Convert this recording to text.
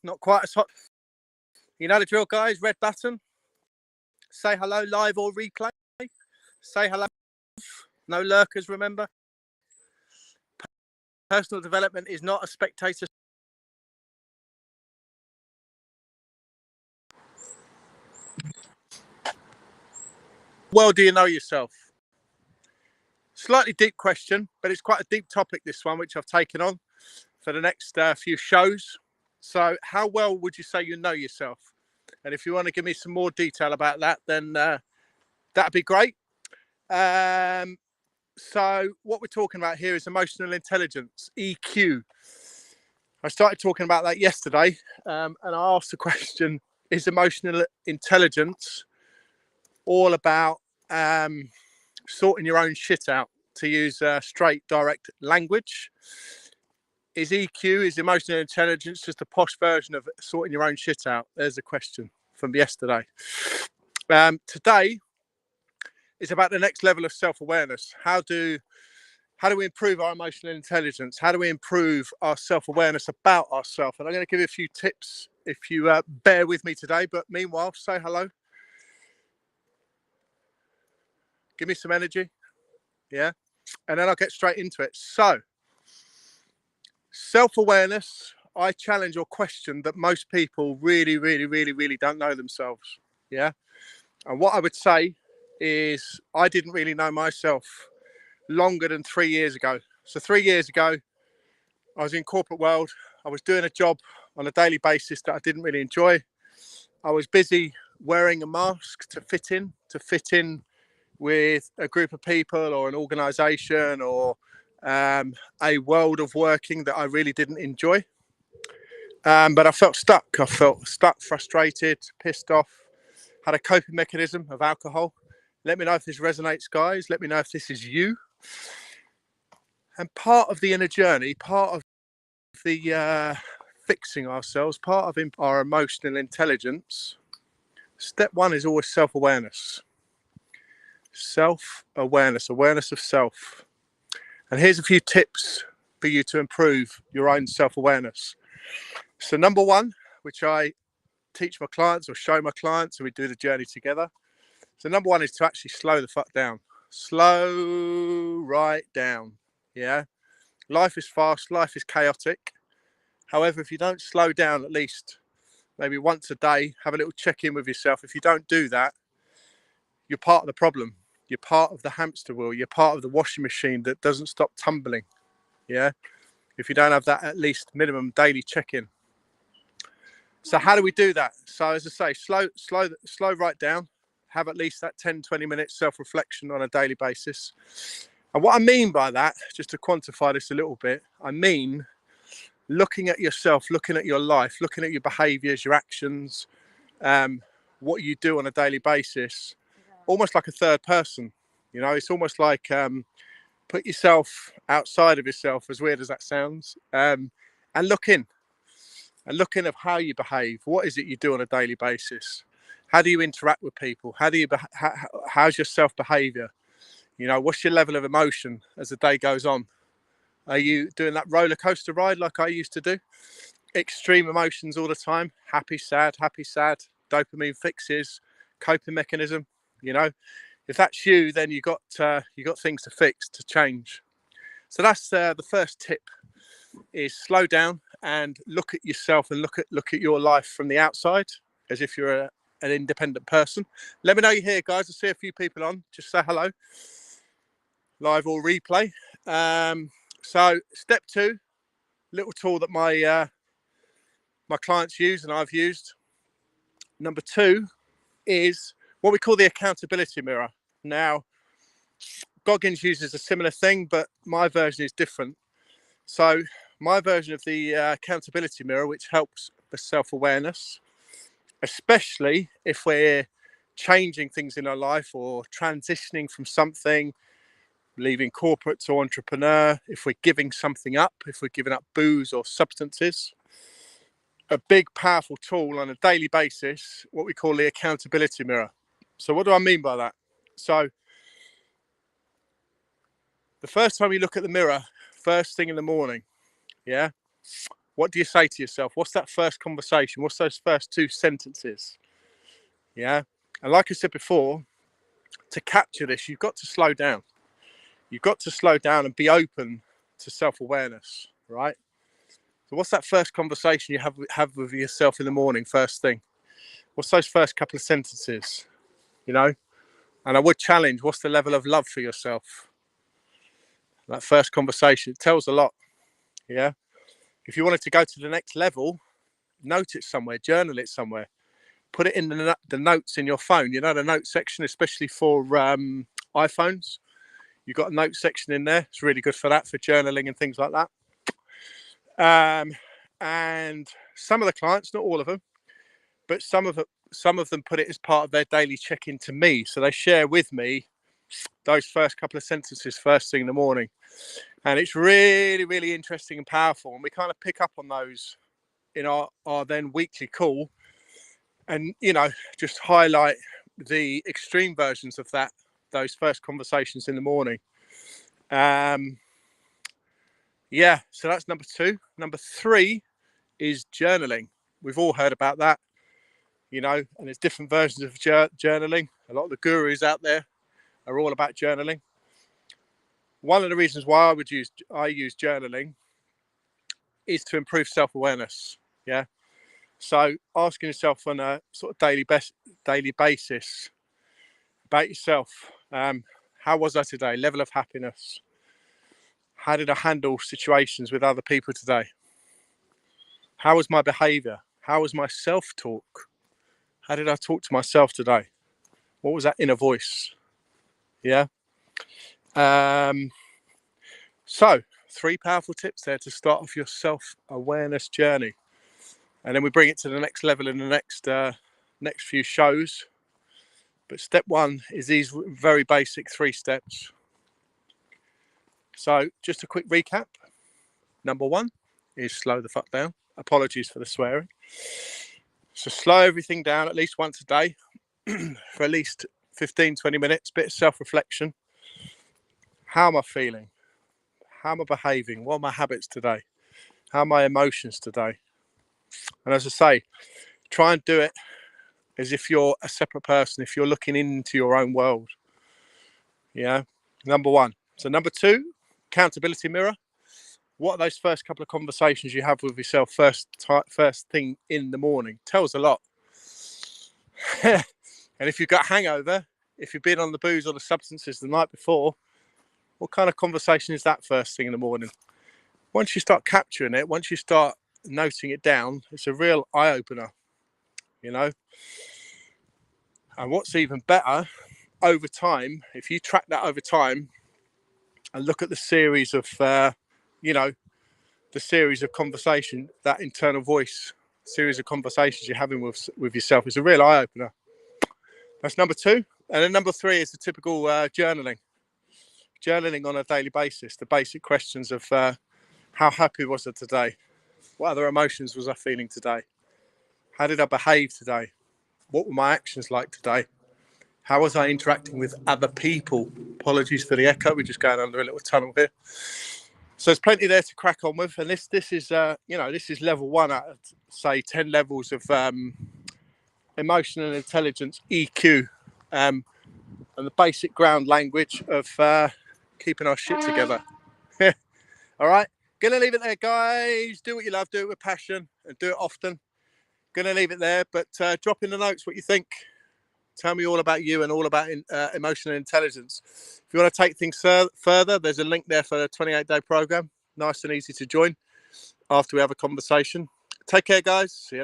Not quite as hot. You know the drill, guys. Red button. Say hello, live or replay. Say hello. No lurkers, remember. Personal development is not a spectator. Well, do you know yourself? Slightly deep question, but it's quite a deep topic, this one, which I've taken on for the next few shows. So how well would you say you know yourself? And if you want to give me some more detail about that, then that'd be great. So what we're talking about here is emotional intelligence, EQ. I started talking about that yesterday, and I asked the question, is emotional intelligence all about sorting your own shit out, to use straight, direct language? Is EQ, is emotional intelligence just a posh version of sorting your own shit out? There's a question from yesterday. Today is about the next level of self-awareness. How do we improve our emotional intelligence? How do we improve our self-awareness about ourselves? And I'm going to give you a few tips if you bear with me today. But meanwhile, say hello. Give me some energy. Yeah. And then I'll get straight into it. So, self-awareness, I challenge or question that most people really don't know themselves. Yeah. And what I would say is I didn't really know myself longer than 3 years ago. So 3 years ago, I was in corporate world. I was doing a job on a daily basis that I didn't really enjoy. I was busy wearing a mask to fit in with a group of people or an organization or a world of working that I really didn't enjoy. But I felt stuck. I felt stuck, frustrated, pissed off, had a coping mechanism of alcohol. Let me know if this resonates, guys. Let me know if this is you. And part of the inner journey, part of the fixing ourselves, part of our emotional intelligence, step one is always self-awareness. Self-awareness, awareness of self. And here's a few tips for you to improve your own self-awareness. So number one, which I teach my clients or show my clients, and we do the journey together. So number one is to actually slow the fuck down. Slow right down. Yeah. Life is fast, life is chaotic. However, if you don't slow down at least maybe once a day, have a little check-in with yourself. If you don't do that, you're part of the problem. You're part of the hamster wheel. You're part of the washing machine that doesn't stop tumbling. Yeah. If you don't have that at least minimum daily check-in. So how do we do that? So as I say, slow right down. Have at least that 10-20 minutes self-reflection on a daily basis. And what I mean by that, just to quantify this a little bit, I mean looking at yourself, looking at your life, looking at your behaviors, your actions, what you do on a daily basis, almost like a third person. You know, it's almost like put yourself outside of yourself, as weird as that sounds, and look in. And looking at how you behave. What is it you do on a daily basis? How do you interact with people? How's your self-behavior? You know, what's your level of emotion as the day goes on? Are you doing that roller coaster ride like I used to do? Extreme emotions all the time. Happy, sad, dopamine fixes, coping mechanism. You know, if that's you, then you got things to fix, to change. So that's the first tip, is slow down and look at yourself and look at your life from the outside as if you're an independent person. Let me know you're here, guys. I see a few people on. Just say hello, live or replay. So step two, little tool that my clients use and I've used. Number two is what we call the accountability mirror. Now, Goggins uses a similar thing, but my version is different. So my version of the accountability mirror, which helps for self-awareness, especially if we're changing things in our life or transitioning from something, leaving corporate to entrepreneur, if we're giving something up, if we're giving up booze or substances, a big, powerful tool on a daily basis, what we call the accountability mirror. So what do I mean by that? So the first time you look at the mirror, first thing in the morning, yeah, What do you say to yourself? What's that first conversation? What's those first 2 sentences? Yeah. And like I said before, to capture this, you've got to slow down. You've got to slow down and be open to self-awareness, right? So what's that first conversation you have with yourself in the morning, first thing? What's those first couple of sentences, you know? And I would challenge, what's the level of love for yourself? That first conversation, it tells a lot, yeah? If you wanted to go to the next level, note it somewhere, journal it somewhere. Put it in the notes in your phone, you know, the note section, especially for iPhones. You've got a note section in there. It's really good for that, for journaling and things like that. And some of the clients, not all of them, but some of them put it as part of their daily check-in to me. So they share with me those first couple of sentences first thing in the morning. And it's really, really interesting and powerful. And we kind of pick up on those in our then weekly call, and, you know, just highlight the extreme versions of that, those first conversations in the morning. Yeah, so that's number 2. Number 3 is journaling. We've all heard about that, you know, and there's different versions of journaling. A lot of the gurus out there are all about journaling. One of the reasons why I use journaling is to improve self-awareness. Yeah. So asking yourself on a sort of daily basis about yourself. How was I today? Level of happiness. How did I handle situations with other people today? How was my behavior? How was my self-talk? How did I talk to myself today? What was that inner voice? Yeah. So 3 powerful tips there to start off your self-awareness journey. And then we bring it to the next level in the next few shows. But step 1 is these very basic 3 steps. So just a quick recap. Number 1 is slow the fuck down. Apologies for the swearing. So slow everything down at least once a day for at least 15-20 minutes. Bit of self-reflection. How am I feeling? How am I behaving? What are my habits today? How are my emotions today? And as I say, try and do it as if you're a separate person, if you're looking into your own world. Yeah, number 1. So number 2, accountability mirror. What are those first couple of conversations you have with yourself first thing in the morning? Tells a lot. And if you've got hangover, if you've been on the booze or the substances the night before, what kind of conversation is that first thing in the morning? Once you start capturing it, once you start noting it down, it's a real eye-opener, you know. And what's even better, over time, if you track that over time and look at the series of the series of conversation, that internal voice series of conversations you're having with yourself, is a real eye-opener. That's number 2. And then number 3 is the typical journaling on a daily basis. The basic questions of how happy was I today? What other emotions was I feeling today? How did I behave today? What were my actions like today? How was I interacting with other people? Apologies for the echo. We're just going under a little tunnel here. So there's plenty there to crack on with. And this is this is level 1 out of, say, 10 levels of emotional intelligence, EQ, and the basic ground language of keeping our shit together. All right. Gonna leave it there, guys. Do what you love, do it with passion, and do it often. Gonna leave it there, but drop in the notes what you think. Tell me all about you and all about emotional intelligence. If you want to take things further, there's a link there for the 28-day program. Nice and easy to join after we have a conversation. Take care, guys. See you later.